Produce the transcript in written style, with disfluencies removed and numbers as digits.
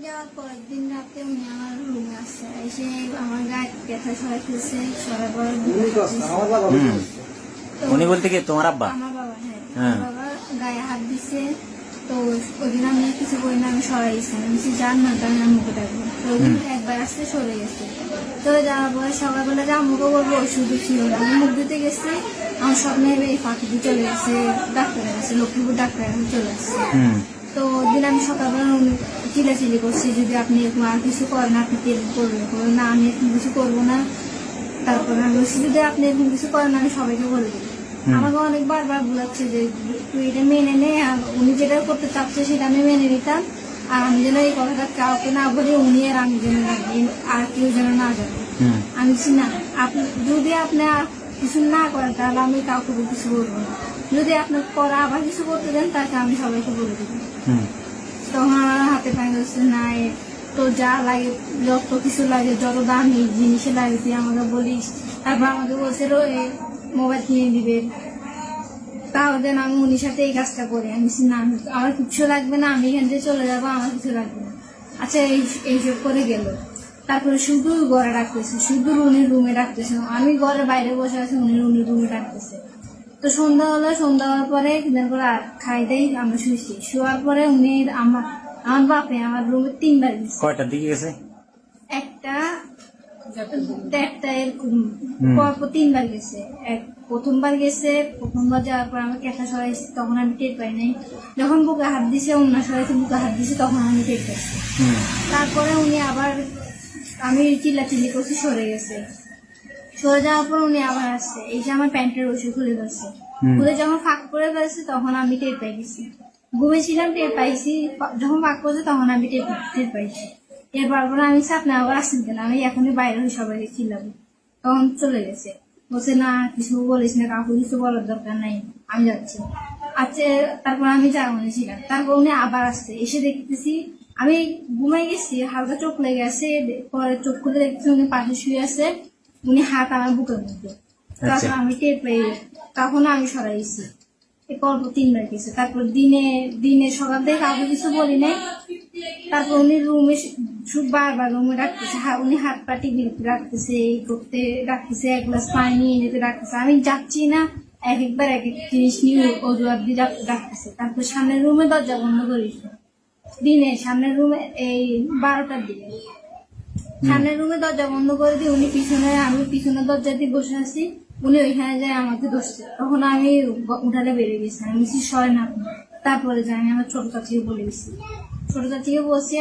যাওয়ার পরের দিন রাতে উনি আমার রুমে আসছে, এসে আমার গায়ে ব্যথা সরাই ফেলছে, সরার পর উনি বলতে কি তোমার আব্বা? আমার বাবা, হ্যাঁ আমার বাবা গায়ে হাত দিচ্ছে। তো ওই দিন আমি কিছু করি না, আমি সরাইছি, আমি যান না তাহলে আমি মুখে থাকবো। তো ওই দিন একবার আসতে সরে গেছে। চলে যাওয়ার পরে সকালবেলা যে আম্মুকে বলবো ওই সুযোগ ছিল না। আমি মুখ দিতে গেছি, আমার স্বপ্নে এই পাখিটি চলে গেছে ডাক্তারের কাছে, লক্ষ্মীপুর ডাক্তারের কাছে চলে আসছে। তো ওই দিন আমি সকালবেলা চিলাচিলি করছি, যদি আপনি এরকম আর কিছু করেন আপনি কি এরকম করবেন? না আমি এরকম কিছু করবো না। তারপরে আমি বলছি যদি আপনি এরকম কিছু করেন আমি সবাইকে বলে দেবো। আমাকে অনেক বারবার বোঝাচ্ছে যে তুই এটা মেনে নে, আর উনি যেটা করতে চাচ্ছে সেটা আমি মেনে নিতাম, আর আমি যেন এই কথাটা কাউকে না বলি, উনি আর আমি যেন আর কেউ যেন না জানে। আমি বলছি না, আপনি যদি আপনি আর কিছু না করেন তাহলে আমি কাউকে কিছু বলবো না, যদি আপনার পরে আবার কিছু করতে দেন তাকে আমি সবাইকে বলে দেবো। তখন আমার হাতে পায়ে ধরছে, না তো যা লাগে যত কিছু লাগে, যত দামি জিনিসে লাগে তুই আমাকে বলিস। তারপর আমাকে বলছে মোবাইল কিনে দিবে, তাহলে আমি উনির সাথে এই কাজটা করি। আমি না আমার কিছু লাগবে না, আমি এখান থেকে চলে যাবো, আমার কিছু লাগবে না। আচ্ছা এইসব করে গেল। তারপরে শুধু ঘরে রাখতেছে, শুধু উনির রুমে রাখতেছে, আমি ঘরের বাইরে বসে আছি, উনির রুমে রাখতেছে। তো সন্ধ্যা হলো, সন্ধ্যা হওয়ার পরে খাই দেই, আমরা শুয়েছি। শোয়ার পরে উনি আমার বাপে আমার রুমে 3 বার গেছে। কয়টার দিকে গেছে? একটা এরকম পরপর 3 বার গেছে। প্রথমবার গেছে, প্রথমবার যাওয়ার পর আমার ক্যাথা সরাইছে, তখন আমি টের পাই নাই। যখন বুকে হাত দিছে, অন্য সরাইছে বুকে হাত দিছে, তখন আমি টের পাইছি। তারপরে উনি আবার, আমি চিল্লাচিল্লি করছি, সরে গেছে। সরে যাওয়ার পর উনি আবার আসছে, এই যে আমার প্যান্টের রশি খুলে ফেলছে। খুলে যখন ফাঁক করে ফেলছে তখন আমি টের পাই গেছি। ঘুমেছিলাম, টের পাইছি, যখন ফাঁক করছে তখন আমি টের পাইছি। এরপর আমি আপনি আবার আসছেন কেন, আমি এখনই বাইরে হয়ে সবাইকে চিল্লাবো। তখন চলে গেছে, বলছে না কিছু বলিস না, কাউকে কিছু বলার দরকার নাই, আমি যাচ্ছি। আচ্ছা, তারপর আমি জাগানো ছিলাম। তারপর উনি আবার আসছে, এসে দেখতেছি আমি ঘুমাই গেছি, হালকা চোখ লেগে আছে। পরে চোখ খুলে দেখতেছি উনি পাশে শুয়ে আছে, উনি হাত আমার বুকের মধ্যে। তখন আমি টের পেয়ে, তখন আমি সরাইছি। পরপর 3 বার গেছে। তারপর দিনে সকাল থেকে কাউকে কিছু বলি নাই। তারপর উনি রুমে বারবার রুমে রাখতেছে, উনি হাত পা টিপে রাখতেছে, এই করতে রাখতেছে, 1 গ্লাস পানি নিয়ে যেতে রাখতেছে। আমি যাচ্ছি না, একবার এক এক জিনিস নিয়ে অজুহাত দিয়ে রাখতেছে। তারপর সামনের রুমে দরজা বন্ধ করিস দিনে, সামনের রুমে এই 12টার দিকে সামনের রুমে দরজা বন্ধ করে দিয়ে উনি পিছনে, আমি পিছনে দরজা দিয়ে বসে আছি, উনি ওইখানে যায় আমাকে ধরছে। তখন আমি উঠালে বেড়ে গেছি, আমি সরে না। তারপরে যাই আমি আমার ছোট চাচিকে বলে গেছি, ছোট চাচিকে বসে